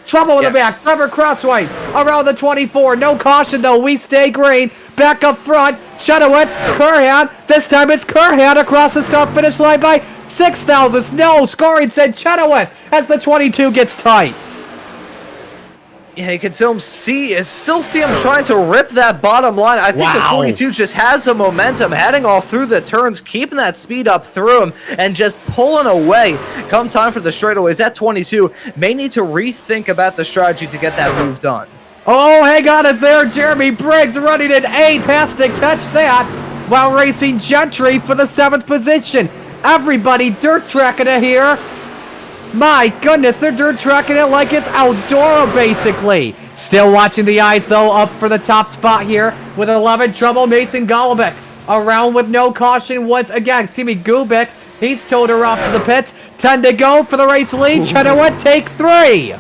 Trouble in the back. Trevor Crosswhite around the 24. No caution, though. We stay green. Back up front. Chenoweth, Curhan. This time it's Curhan across the start-finish line by 6,000. No, scoring said Chenoweth as the 22 gets tight. Yeah, you can still see him trying to rip that bottom line. I think the 42 just has the momentum, heading all through the turns, keeping that speed up through him, and just pulling away. Come time for the straightaways, that 22 may need to rethink about the strategy to get that move done. Oh, hang on it there. Jeremy Briggs running at 8. Has to catch that while racing Gentry for the 7th position. Everybody dirt tracking it here. My goodness, they're dirt tracking it like it's Eldora, basically. Still watching the eyes, though, up for the top spot here with 11 trouble. Mason Golubic around with no caution once again. Timmy Gubic, he's towed her off to the pits. 10 to go for the race lead. Chenoweth take 3.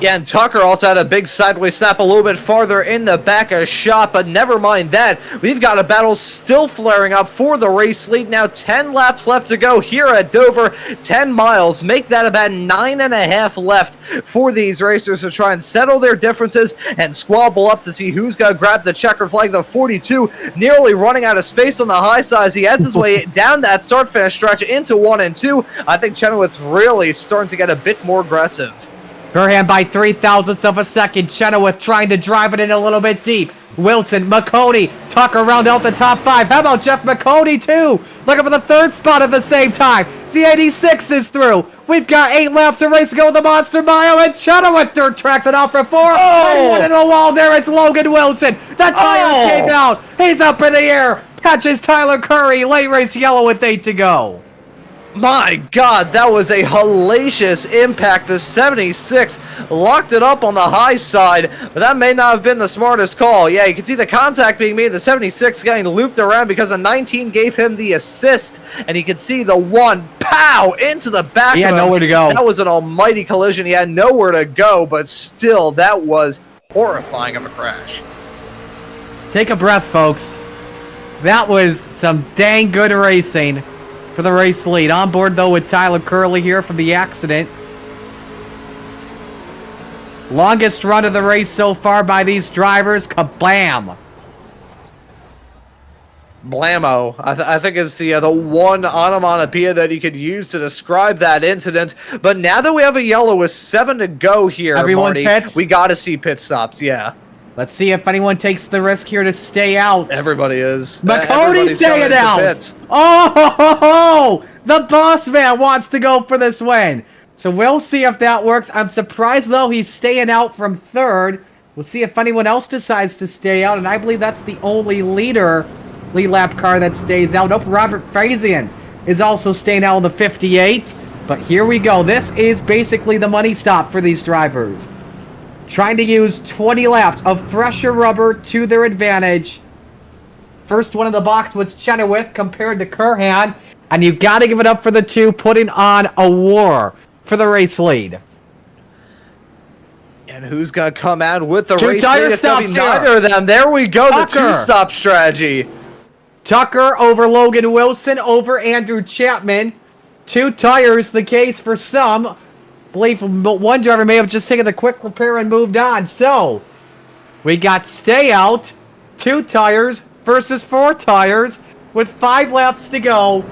Yeah, and Tucker also had a big sideways snap a little bit farther in the back of shot, but never mind that. We've got a battle still flaring up for the race lead. Now 10 laps left to go here at Dover. 10 miles. Make that about 9.5 left for these racers to try and settle their differences and squabble up to see who's going to grab the checkered flag. The 42 nearly running out of space on the high side. He heads his way down that start-finish stretch into 1 and 2. I think Chenoweth's really starting to get a bit more aggressive. Curhan by 0.03 of a second. Chenoweth trying to drive it in a little bit deep. Wilson, Maconi, Tucker round out the top 5. How about Jeff Maconi, too? Looking for the 3rd spot at the same time. The 86 is through. We've got 8 laps of race to go with the Monster Mile, and Chenoweth dirt tracks it out for 4. And one in the wall there. It's Logan Wilson. The tires came out. He's up in the air. Catches Tyler Curry. Late race yellow with 8 to go. My God, that was a hellacious impact. The 76 locked it up on the high side, but that may not have been the smartest call. Yeah, you can see the contact being made. The 76 getting looped around because a 19 gave him the assist, and you can see the one, pow, into the back of him. He had nowhere to go. That was an almighty collision. He had nowhere to go, but still, that was horrifying of a crash. Take a breath, folks. That was some dang good racing for the race lead. On board, though, with Tyler Curley here from the accident. Longest run of the race so far by these drivers. Kablam! Blammo. I think is the one onomatopoeia that you could use to describe that incident. But now that we have a yellow with 7 to go here, Everyone Marty, pits? we got to see pit stops. Yeah. Let's see if anyone takes the risk here to stay out. Everybody is. Maconi staying out. Pits. Oh, the boss man wants to go for this win. So we'll see if that works. I'm surprised, though, he's staying out from third. We'll see if anyone else decides to stay out. And I believe that's the only lead lap car that stays out. Nope, Robert Frazian is also staying out of the 58. But here we go. This is basically the money stop for these drivers. Trying to use 20 laps of fresher rubber to their advantage. First one in the box was Chenoweth compared to Kurhan. And you got to give it up for the two putting on a war for the race lead. And who's going to come out with the Two race tire lead? It's going to stops be here. neither of them. There we go, the Tucker. two-stop strategy. Tucker over Logan Wilson over Andrew Chapman. 2 tires, the case for some. Believe one driver may have just taken the quick repair and moved on. So, we got stay out, 2 tires versus 4 tires with 5 laps to go.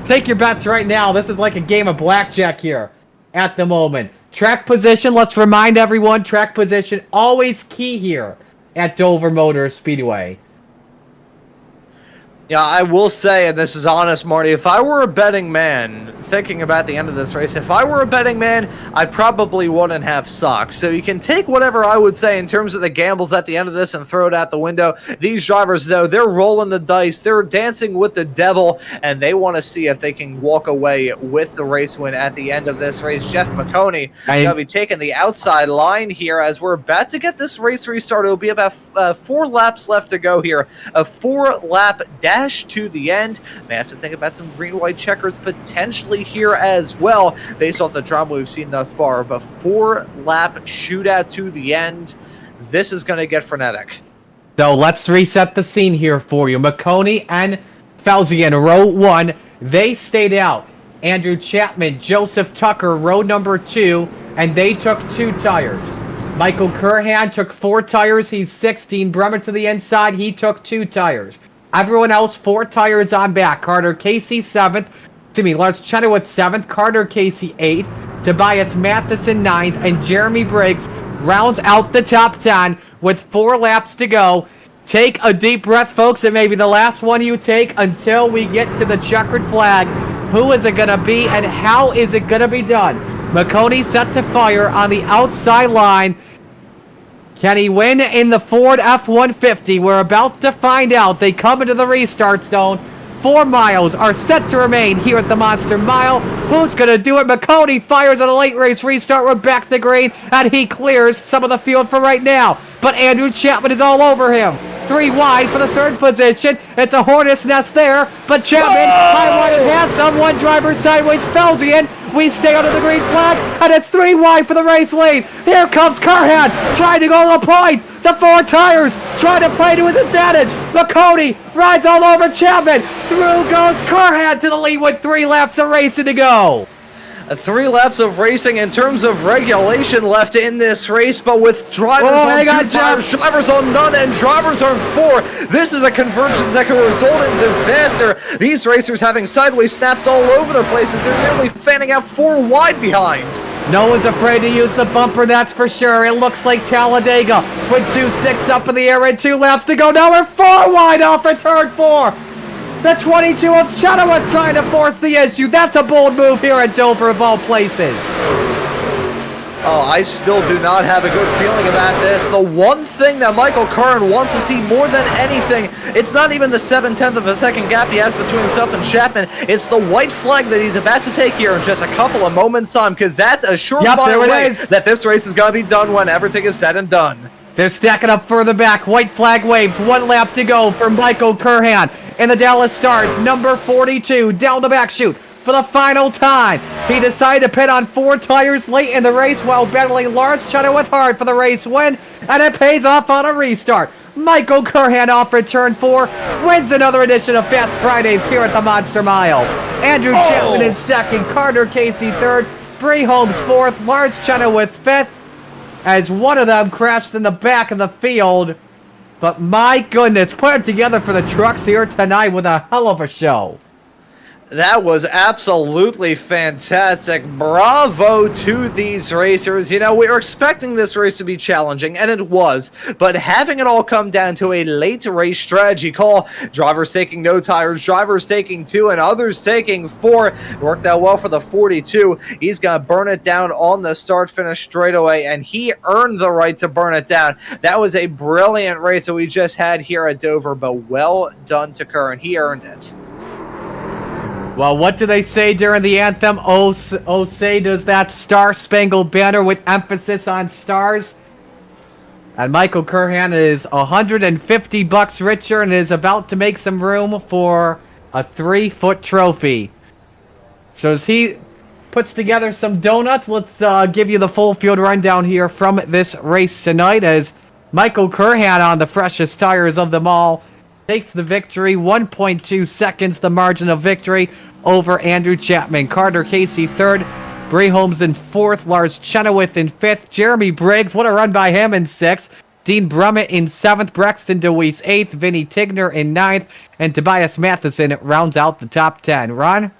Take your bets right now. This is like a game of blackjack here at the moment. Track position, let's remind everyone, track position always key here at Dover Motor Speedway. Yeah, I will say, and this is honest, Marty, if I were a betting man, thinking about the end of this race, if I were a betting man, I probably wouldn't have socks. So you can take whatever I would say in terms of the gambles at the end of this and throw it out the window. These drivers, though, they're rolling the dice. They're dancing with the devil, and they want to see if they can walk away with the race win at the end of this race. Jeff Maconi going to be taking the outside line here as we're about to get this race restarted. It'll be about 4 laps left to go here. A 4-lap dash to the end. May have to think about some green-white checkers potentially here as well, based off the drama we've seen thus far. But 4-lap shootout to the end. This is going to get frenetic. So let's reset the scene here for you. Maconi and Fauzian, row 1, they stayed out. Andrew Chapman, Joseph Tucker, row number 2, and they took 2 tires. Michael Kurhan took 4 tires. He's 16. Bremer to the inside. He took 2 tires. Everyone else, 4 tires on back. Carter Casey, 7th. Lars Chenoweth, 7th. Carter Casey, 8th. Tobias Matheson, 9th. And Jeremy Briggs rounds out the top 10 with 4 laps to go. Take a deep breath, folks. It may be the last one you take until we get to the checkered flag. Who is it going to be and how is it going to be done? Maconi set to fire on the outside line. Can he win in the Ford F-150? We're about to find out. They come into the restart zone. 4 miles are set to remain here at the Monster Mile. Who's going to do it? Maconi fires on a late race restart. We're back to green, and he clears some of the field for right now. But Andrew Chapman is all over him. 3 wide for the 3rd position. It's a hornet's nest there, but Chapman, high wide and handsome. 1 driver sideways, Felsian. We stay under the green flag, and it's 3 wide for the race lead. Here comes Kurhan, trying to go to the point. The 4 tires, trying to play to his advantage. Maconi rides all over Chapman. Through goes Kurhan to the lead with 3 laps of racing to go. 3 laps of racing in terms of regulation left in this race, but with drivers on 2 tires, drivers on none, and drivers on 4, this is a convergence that can result in disaster. These racers having sideways snaps all over their places. They're nearly fanning out 4 wide behind. No one's afraid to use the bumper, that's for sure. It looks like Talladega with 2 sticks up in the air and 2 laps to go. Now we're 4 wide off of turn 4. The 22 of Chenoweth trying to force the issue. That's a bold move here at Dover of all places. Oh, I still do not have a good feeling about this. The one thing that Michael Curran wants to see more than anything, it's not even the 7/10 of a second gap he has between himself and Chapman. It's the white flag that he's about to take here in just a couple of moments' time, because that's a surefire way that this race is going to be done when everything is said and done. They're stacking up further back. White flag waves. 1 lap to go for Michael Curran and the Dallas Stars. Number 42 down the back chute for the final time. He decided to pit on 4 tires late in the race while battling Lars Chenoweth hard for the race win, and it pays off on a restart. Michael Curran off at turn 4 wins another edition of Fast Fridays here at the Monster Mile. Andrew Chapman in second, Carter Casey third, Bree Holmes fourth, Lars Chenoweth fifth, as one of them crashed in the back of the field. But my goodness, put it together for the trucks here tonight with a hell of a show. That was absolutely fantastic. Bravo to these racers. You know, we were expecting this race to be challenging, and it was, but having it all come down to a late race strategy call, drivers taking no tires, drivers taking 2, and others taking 4, worked out well for the 42. He's going to burn it down on the start-finish straightaway, and he earned the right to burn it down. That was a brilliant race that we just had here at Dover, but well done to Curran. He earned it. Well, what do they say during the anthem? Oh, say does that star-spangled banner with emphasis on stars. And Michael Curran is $150 richer and is about to make some room for a 3-foot trophy. So as he puts together some donuts, let's give you the full field rundown here from this race tonight, as Michael Curran on the freshest tires of them all takes the victory. 1.2 seconds the margin of victory over Andrew Chapman. Carter Casey third, Bree Holmes in fourth, Lars Chenoweth in fifth, Jeremy Briggs, what a run by him, in sixth, Dean Brummett in seventh, Braxton DeWeese eighth, Vinny Tigner in ninth, and Tobias Matheson rounds out the top 10. Ron?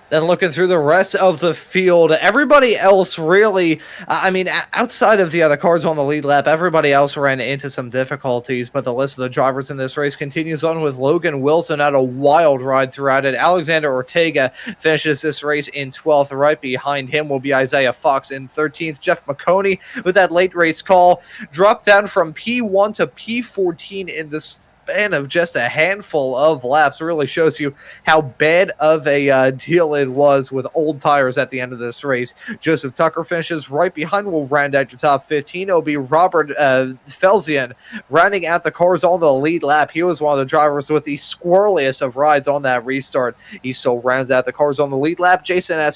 Then looking through the rest of the field, everybody else really, I mean, outside of the other cars on the lead lap, everybody else ran into some difficulties, but the list of the drivers in this race continues on with Logan Wilson had a wild ride throughout it. Alexander Ortega finishes this race in 12th. Right behind him will be Isaiah Fox in 13th. Jeff Maconi with that late race call dropped down from P1 to P14 in the span of just a handful of laps. Really shows you how bad of a deal it was with old tires at the end of this race. Joseph Tucker finishes right behind. Will round out your top 15. It'll be Robert Felsian rounding out the cars on the lead lap. He was one of the drivers with the squirreliest of rides on that restart. He still rounds out the cars on the lead lap. Jason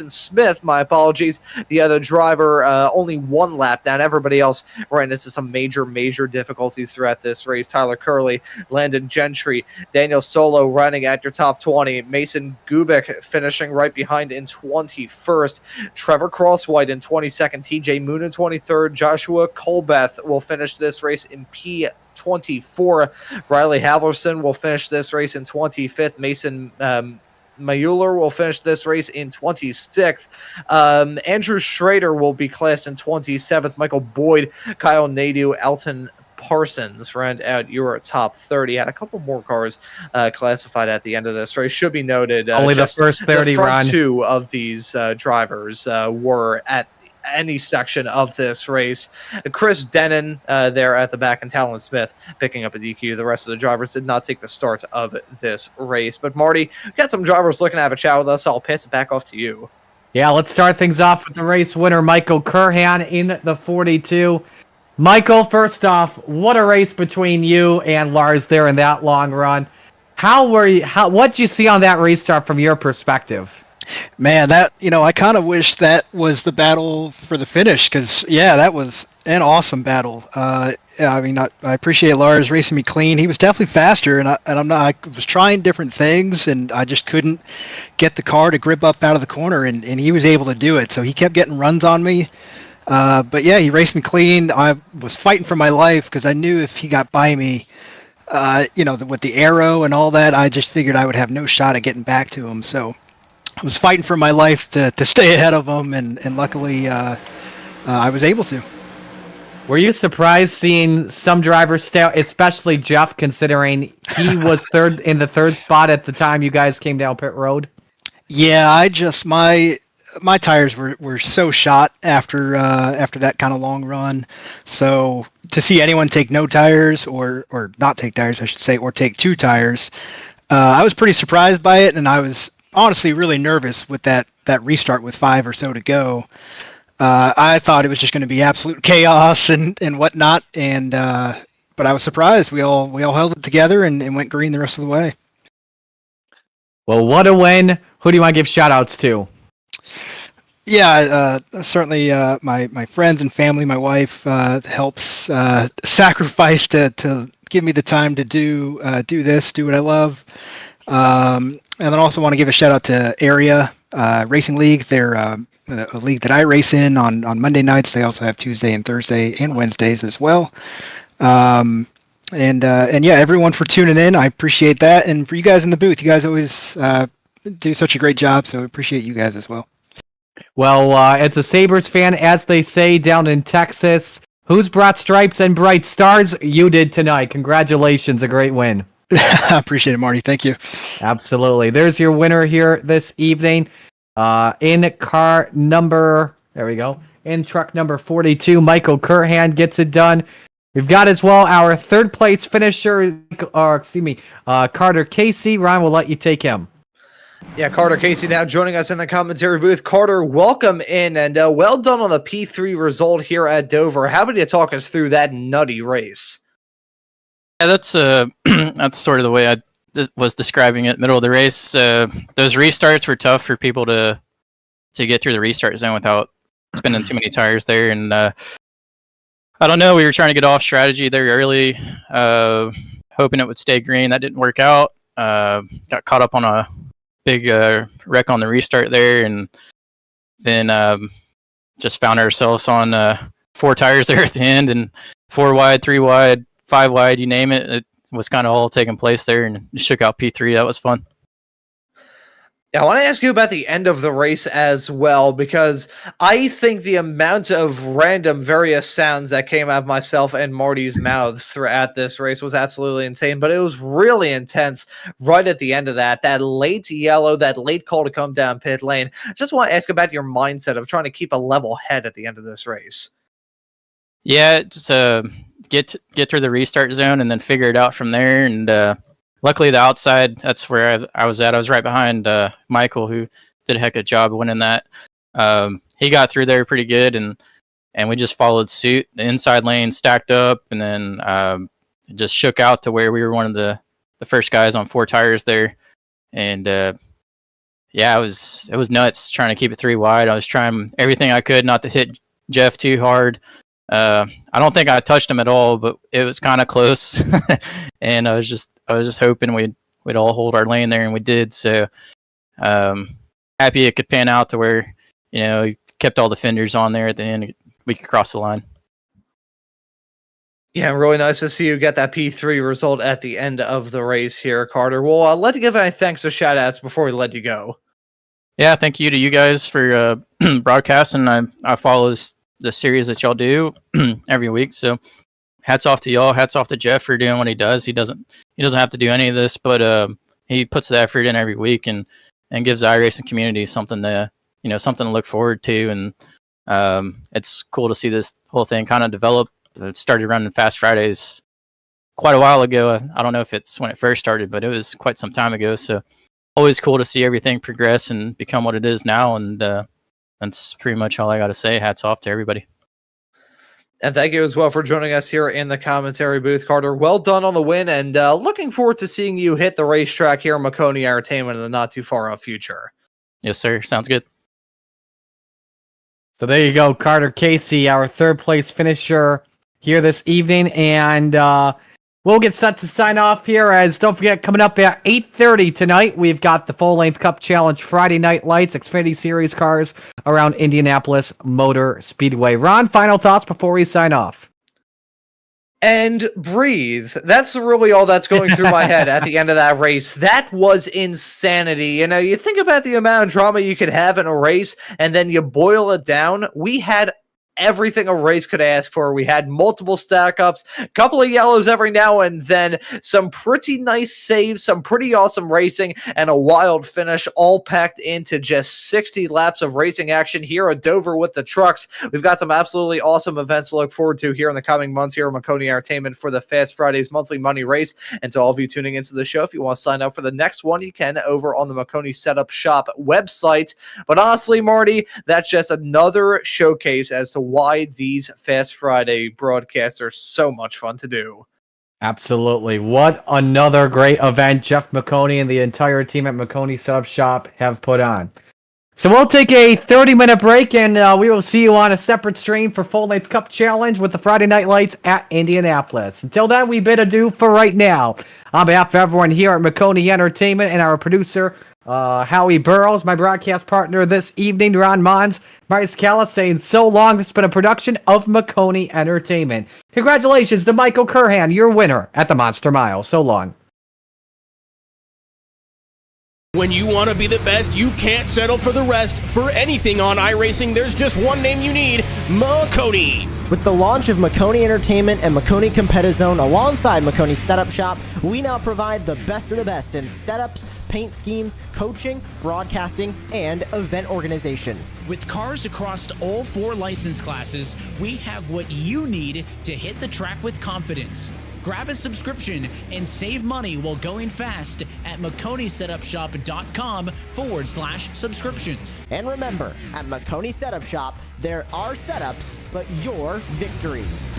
Smith, my apologies, the other driver, only 1 lap down. Everybody else ran into some major difficulties throughout this race. Tyler Curley, Landon Gentry, Daniel Solo running at your top 20, Mason Gubick finishing right behind in 21st, Trevor Crosswhite in 22nd, TJ Moon in 23rd, Joshua Colbeth will finish this race in P24, Riley Halverson will finish this race in 25th, Mason Mayuller will finish this race in 26th. Andrew Schrader will be classed in 27th. Michael Boyd, Kyle Nadeau, Alton Parsons round out your top 30. Had a couple more cars classified at the end of this race. Should be noted, only the first 30, the front Ron. 2 of these drivers were at any section of this race. Chris Denon there at the back, and Talon Smith picking up a DQ. The rest of the drivers did not take the start of this race. But Marty, we got some drivers looking to have a chat with us, so I'll pass it back off to you. Yeah, let's start things off with the race winner, Michael Curran in the 42. Michael, first off, what a race between you and Lars there in that long run. What'd you see on that restart from your perspective? Man, I kind of wish that was the battle for the finish, because, yeah, that was an awesome battle. I appreciate Lars racing me clean. He was definitely faster, and I was trying different things, and I just couldn't get the car to grip up out of the corner, and he was able to do it. So he kept getting runs on me. But yeah, he raced me clean. I was fighting for my life because I knew if he got by me, with the arrow and all that, I just figured I would have no shot at getting back to him. So I was fighting for my life to stay ahead of him, and luckily I was able to. Were you surprised seeing some drivers stay out, especially Jeff, considering he was in the third spot at the time you guys came down pit road? Yeah, my tires were so shot after that kind of long run. So to see anyone take no tires or not take tires, I should say, or take 2 tires, I was pretty surprised by it, and I was honestly really nervous with that restart with 5 or so to go. I thought it was just going to be absolute chaos and whatnot, and but I was surprised. We all held it together and went green the rest of the way. Well, what a win. Who do you want to give shout outs to? Yeah, certainly my friends and family. My wife helps sacrifice to give me the time to do what I love. And then also want to give a shout out to Area Racing League. They're a league that I race in on Monday nights. They also have Tuesday and Thursday and Wednesdays as well. And yeah, everyone for tuning in. I appreciate that. And for you guys in the booth, you guys always do such a great job. So I appreciate you guys as well. Well, it's a Sabres fan, as they say down in Texas. Who's brought stripes and bright stars? You did tonight. Congratulations. A great win. I appreciate it, Marty. Thank you. Absolutely. There's your winner here this evening. In car number, there we go. In truck number 42, Michael Curhan gets it done. We've got as well our third place finisher, Carter Casey. Ryan, will let you take him. Yeah, Carter Casey now joining us in the commentary booth. Carter, welcome in, and well done on the P3 result here at Dover. How about you talk us through that nutty race? Yeah, that's that's sort of the way I was describing it. Middle of the race, those restarts were tough for people to get through the restart zone without spinning too many tires there. And I don't know, we were trying to get off strategy there early, hoping it would stay green. That didn't work out. Got caught up on a big wreck on the restart there, and then just found ourselves on 4 tires there at the end, and 4 wide, 3 wide, 5 wide, you name it. It was kind of all taking place there, and shook out P3. That was fun. Yeah, I want to ask you about the end of the race as well, because I think the amount of random various sounds that came out of myself and Marty's mouths throughout this race was absolutely insane, but it was really intense right at the end of that late yellow, that late call to come down pit lane. Just want to ask about your mindset of trying to keep a level head at the end of this race. Yeah, just get through the restart zone and then figure it out from there. And luckily, the outside, that's where I was at. I was right behind Michael, who did a heck of a job winning that. He got through there pretty good, and we just followed suit. The inside lane stacked up, and then it just shook out to where we were one of the first guys on 4 tires there. And yeah, it was nuts trying to keep it 3 wide. I was trying everything I could not to hit Jeff too hard. I don't think I touched him at all, but it was kind of close. And I was just hoping we'd all hold our lane there, and we did. So happy it could pan out to where, he kept all the fenders on there at the end. We could cross the line. Yeah, really nice to see you get that P3 result at the end of the race here, Carter. Well, I'll let you give any thanks or shout outs before we let you go. Yeah, thank you to you guys for broadcasting. I follow the series that y'all do every week. So hats off to y'all. Hats off to Jeff for doing what he does. He doesn't have to do any of this, but he puts the effort in every week and gives the iRacing community something to look forward to. And it's cool to see this whole thing kind of develop. It started running Fast Fridays quite a while ago. I don't know if it's when it first started, but it was quite some time ago. So always cool to see everything progress and become what it is now. And that's pretty much all I got to say. Hats off to everybody. And thank you as well for joining us here in the commentary booth, Carter. Well done on the win, and looking forward to seeing you hit the racetrack here in Maconi Entertainment in the not too far off future. Yes, sir. Sounds good. So there you go, Carter Casey, our third place finisher here this evening, and we'll get set to sign off here, as don't forget, coming up at 8:30 tonight, we've got the Full-Length Cup Challenge Friday Night Lights, Xfinity Series cars around Indianapolis Motor Speedway. Ron, final thoughts before we sign off? And breathe. That's really all that's going through my head at the end of that race. That was insanity. You think about the amount of drama you could have in a race, and then you boil it down. We had everything a race could ask for. We had multiple stack ups, a couple of yellows every now and then, some pretty nice saves, some pretty awesome racing, and a wild finish, all packed into just 60 laps of racing action here at Dover with the trucks. We've got some absolutely awesome events to look forward to here in the coming months here at Maconi Entertainment for the Fast Fridays monthly money race. And to all of you tuning into the show, if you want to sign up for the next one, you can over on the Maconi Setup Shop website. But honestly, Marty, that's just another showcase as to why these Fast Friday broadcasts are so much fun to do. Absolutely. What another great event Jeff Maconi and the entire team at Maconi Setup Shop have put on. So we'll take a 30-minute break, and we will see you on a separate stream for Full Length Cup Challenge with the Friday Night Lights at Indianapolis. Until then, we bid adieu for right now. On behalf of everyone here at Maconi Entertainment and our producer, Howie Burrows, my broadcast partner this evening, Ron Mons, Marty Scala, saying so long. This has been a production of Maconi Entertainment. Congratulations to Michael Curhan, your winner at the Monster Mile. So long. When you want to be the best, you can't settle for the rest. For anything on iRacing, there's just one name you need, Maconi. With the launch of Maconi Entertainment and Maconi Competizone alongside Maconi Setup Shop, we now provide the best of the best in setups, paint schemes, coaching, broadcasting, and event organization. With cars across all 4 license classes, we have what you need to hit the track with confidence. Grab a subscription and save money while going fast at MaconiSetupShop.com/subscriptions. And remember, at Maconi Setup Shop, there are setups, but your victories.